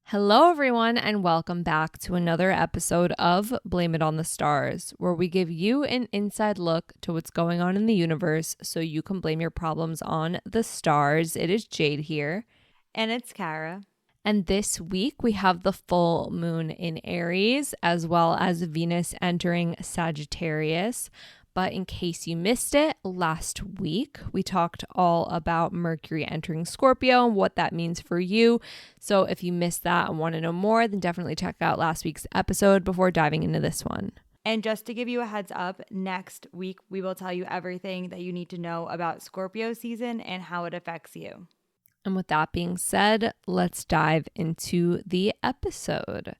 Hello, everyone, and welcome back to another episode of Blame It on the Stars, where we give you an inside look to what's going on in the universe so you can blame your problems on the stars. It is Jade here. And it's Kara. And this week we have the full moon in Aries, as well as Venus entering Sagittarius. But in case you missed it, last week we talked all about Mercury entering Scorpio and what that means for you. So if you missed that and want to know more, then definitely check out last week's episode before diving into this one. And just to give you a heads up, next week we will tell you everything that you need to know about Scorpio season and how it affects you. And with that being said, let's dive into the episode.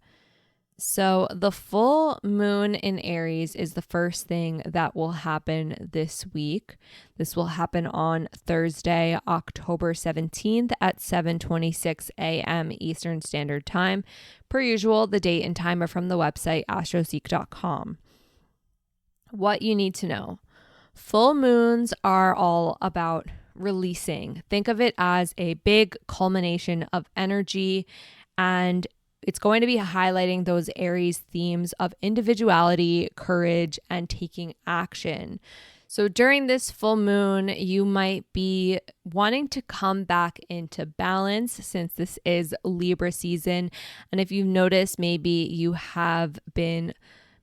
So the full moon in Aries is the first thing that will happen this week. This will happen on Thursday, October 17th at 7:26 a.m. Eastern Standard Time. Per usual, the date and time are from the website astroseek.com. What you need to know. Full moons are all about releasing. Think of it as a big culmination of energy, and it's going to be highlighting those Aries themes of individuality, courage, and taking action. So during this full moon, you might be wanting to come back into balance since this is Libra season. And if you've noticed, maybe you have been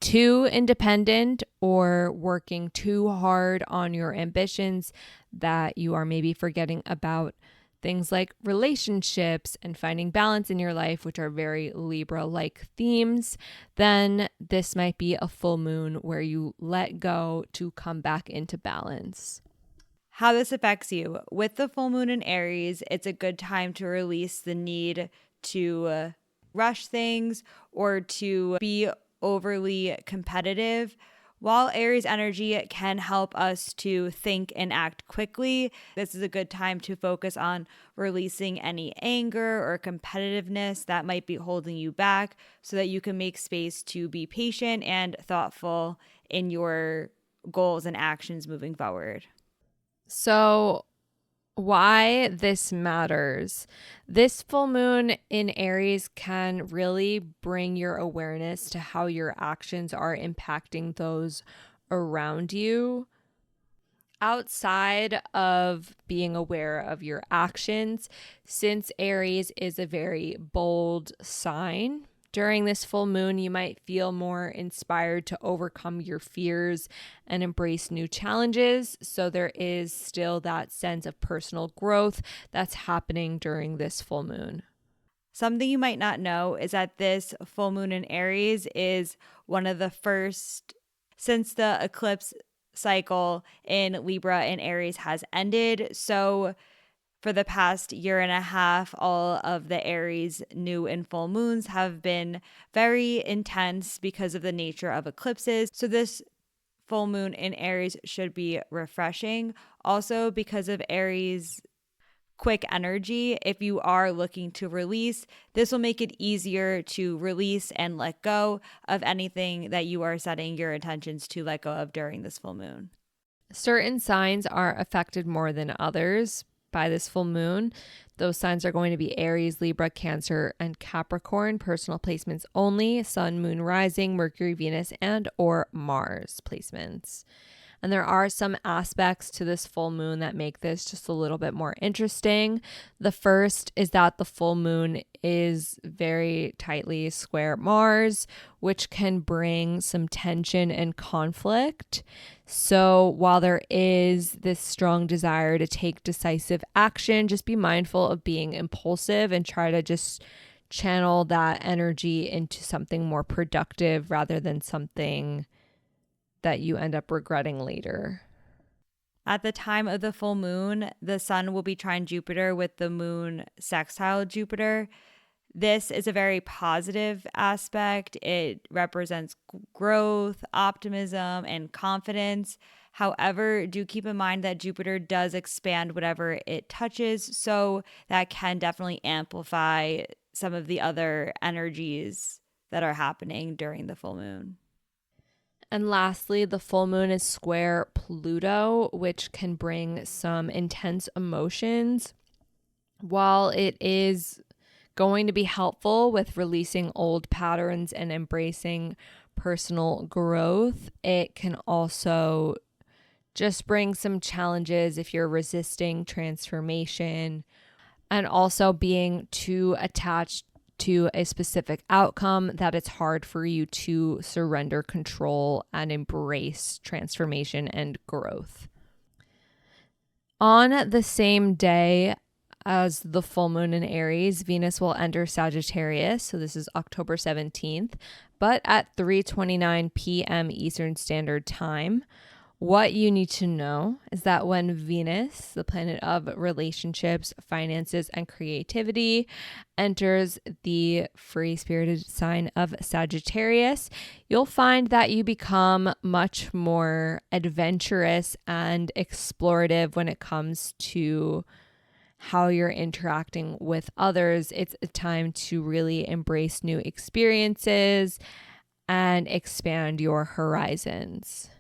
too independent or working too hard on your ambitions, that you are maybe forgetting about things like relationships and finding balance in your life, which are very Libra-like themes, then this might be a full moon where you let go to come back into balance. How this affects you. With the full moon in Aries, it's a good time to release the need to rush things or to be overly competitive. While Aries energy can help us to think and act quickly, this is a good time to focus on releasing any anger or competitiveness that might be holding you back so that you can make space to be patient and thoughtful in your goals and actions moving forward. So why this matters. This full moon in Aries can really bring your awareness to how your actions are impacting those around you. Outside of being aware of your actions, since Aries is a very bold sign, during this full moon, you might feel more inspired to overcome your fears and embrace new challenges. So there is still that sense of personal growth that's happening during this full moon. Something you might not know is that this full moon in Aries is one of the first since the eclipse cycle in Libra and Aries has ended. So for the past year and a half, all of the Aries new and full moons have been very intense because of the nature of eclipses. So this full moon in Aries should be refreshing. Also, because of Aries' quick energy, if you are looking to release, this will make it easier to release and let go of anything that you are setting your intentions to let go of during this full moon. Certain signs are affected more than others by this full moon. Those signs are going to be Aries, Libra, Cancer, and Capricorn. Personal placements only. Sun, Moon, Rising, Mercury, Venus, and or Mars placements. And there are some aspects to this full moon that make this just a little bit more interesting. The first is that the full moon is very tightly square Mars, which can bring some tension and conflict. So while there is this strong desire to take decisive action, just be mindful of being impulsive and try to just channel that energy into something more productive rather than something that you end up regretting later. At the time of the full moon, the sun will be trine Jupiter with the moon sextile Jupiter. This is a very positive aspect. It represents growth, optimism, and confidence. However, do keep in mind that Jupiter does expand whatever it touches, so that can definitely amplify some of the other energies that are happening during the full moon. And lastly, the full moon is square Pluto, which can bring some intense emotions. While it is going to be helpful with releasing old patterns and embracing personal growth, it can also just bring some challenges if you're resisting transformation and also being too attached to a specific outcome that it's hard for you to surrender control and embrace transformation and growth. On the same day as the full moon in Aries, Venus will enter Sagittarius. So this is October 17th, but at 3:29 p.m. Eastern Standard Time. What you need to know is that when Venus, the planet of relationships, finances, and creativity, enters the free-spirited sign of Sagittarius, you'll find that you become much more adventurous and explorative when it comes to how you're interacting with others. It's a time to really embrace new experiences and expand your horizons.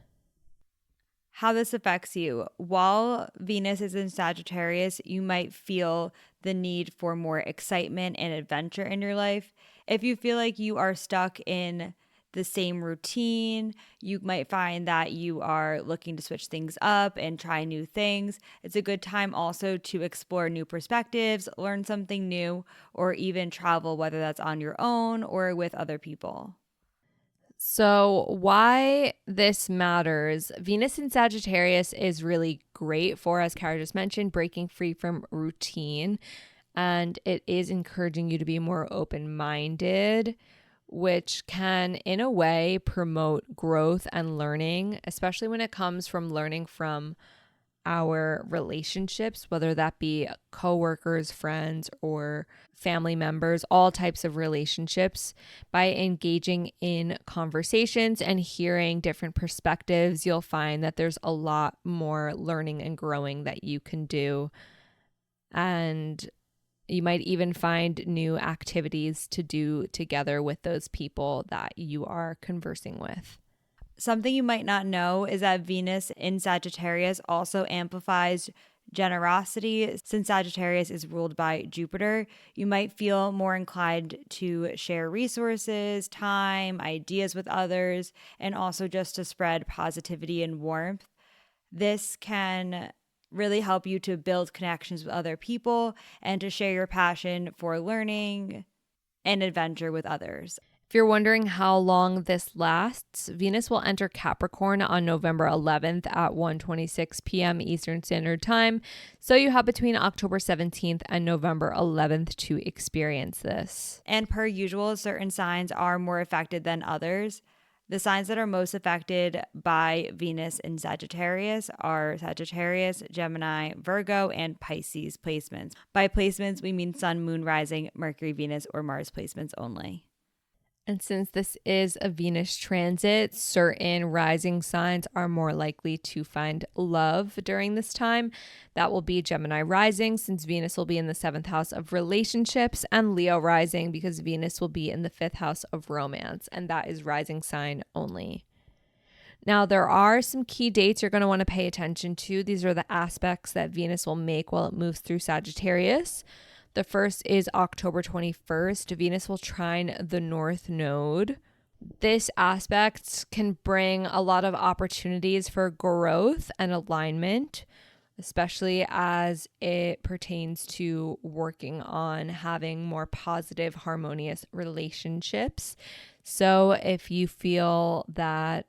How this affects you. While Venus is in Sagittarius, you might feel the need for more excitement and adventure in your life. If you feel like you are stuck in the same routine, you might find that you are looking to switch things up and try new things. It's a good time also to explore new perspectives, learn something new, or even travel, whether that's on your own or with other people. So, why this matters? Venus in Sagittarius is really great for, as Kara just mentioned, breaking free from routine. And it is encouraging you to be more open minded, which can, in a way, promote growth and learning, especially when it comes from learning from our relationships, whether that be coworkers, friends, or family members, all types of relationships. By engaging in conversations and hearing different perspectives, you'll find that there's a lot more learning and growing that you can do. And you might even find new activities to do together with those people that you are conversing with. Something you might not know is that Venus in Sagittarius also amplifies generosity. Since Sagittarius is ruled by Jupiter, you might feel more inclined to share resources, time, ideas with others, and also just to spread positivity and warmth. This can really help you to build connections with other people and to share your passion for learning and adventure with others. If you're wondering how long this lasts, Venus will enter Capricorn on November 11th at 1:26 p.m. Eastern Standard Time. So you have between October 17th and November 11th to experience this. And per usual, certain signs are more affected than others. The signs that are most affected by Venus in Sagittarius are Sagittarius, Gemini, Virgo, and Pisces placements. By placements, we mean Sun, Moon, Rising, Mercury, Venus, or Mars placements only. And since this is a Venus transit, certain rising signs are more likely to find love during this time. That will be Gemini rising, since Venus will be in the 7th house of relationships, and Leo rising because Venus will be in the 5th house of romance, and that is rising sign only. Now, there are some key dates you're going to want to pay attention to. These are the aspects that Venus will make while it moves through Sagittarius. The first is October 21st. Venus will trine the North Node. This aspect can bring a lot of opportunities for growth and alignment, especially as it pertains to working on having more positive, harmonious relationships. So if you feel that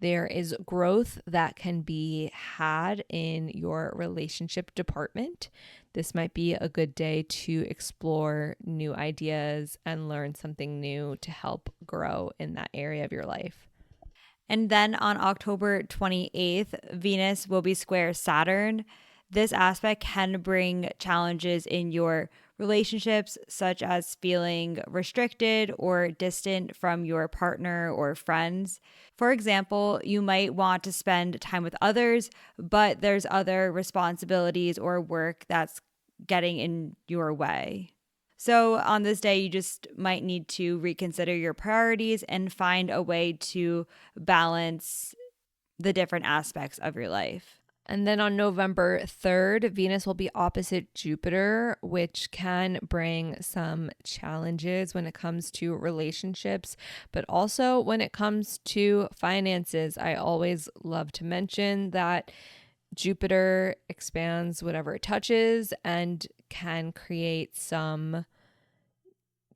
there is growth that can be had in your relationship department, this might be a good day to explore new ideas and learn something new to help grow in that area of your life. And then on October 28th, Venus will be square Saturn. This aspect can bring challenges in your relationships, such as feeling restricted or distant from your partner or friends. For example, you might want to spend time with others, but there's other responsibilities or work that's getting in your way. So on this day, you just might need to reconsider your priorities and find a way to balance the different aspects of your life. And then on November 3rd, Venus will be opposite Jupiter, which can bring some challenges when it comes to relationships, but also when it comes to finances. I always love to mention that Jupiter expands whatever it touches and can create some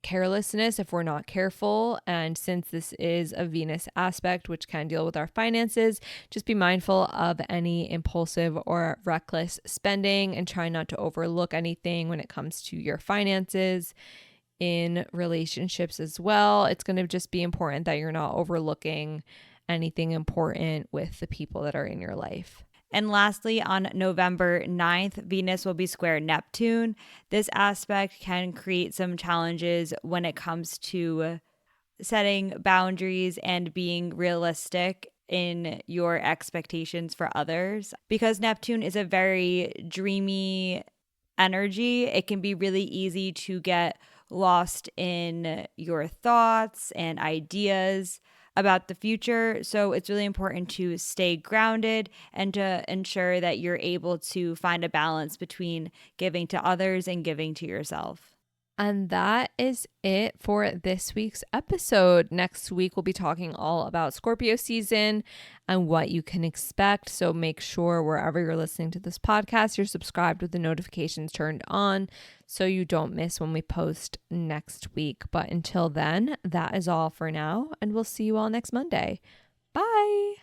carelessness if we're not careful. And since this is a Venus aspect, which can deal with our finances, just be mindful of any impulsive or reckless spending and try not to overlook anything when it comes to your finances. In relationships as well, it's going to just be important that you're not overlooking anything important with the people that are in your life. And lastly, on November 9th, Venus will be square Neptune. This aspect can create some challenges when it comes to setting boundaries and being realistic in your expectations for others. Because Neptune is a very dreamy energy, it can be really easy to get lost in your thoughts and ideas about the future. So it's really important to stay grounded and to ensure that you're able to find a balance between giving to others and giving to yourself. And that is it for this week's episode. Next week, we'll be talking all about Scorpio season and what you can expect. So make sure wherever you're listening to this podcast, you're subscribed with the notifications turned on so you don't miss when we post next week. But until then, that is all for now. And we'll see you all next Monday. Bye.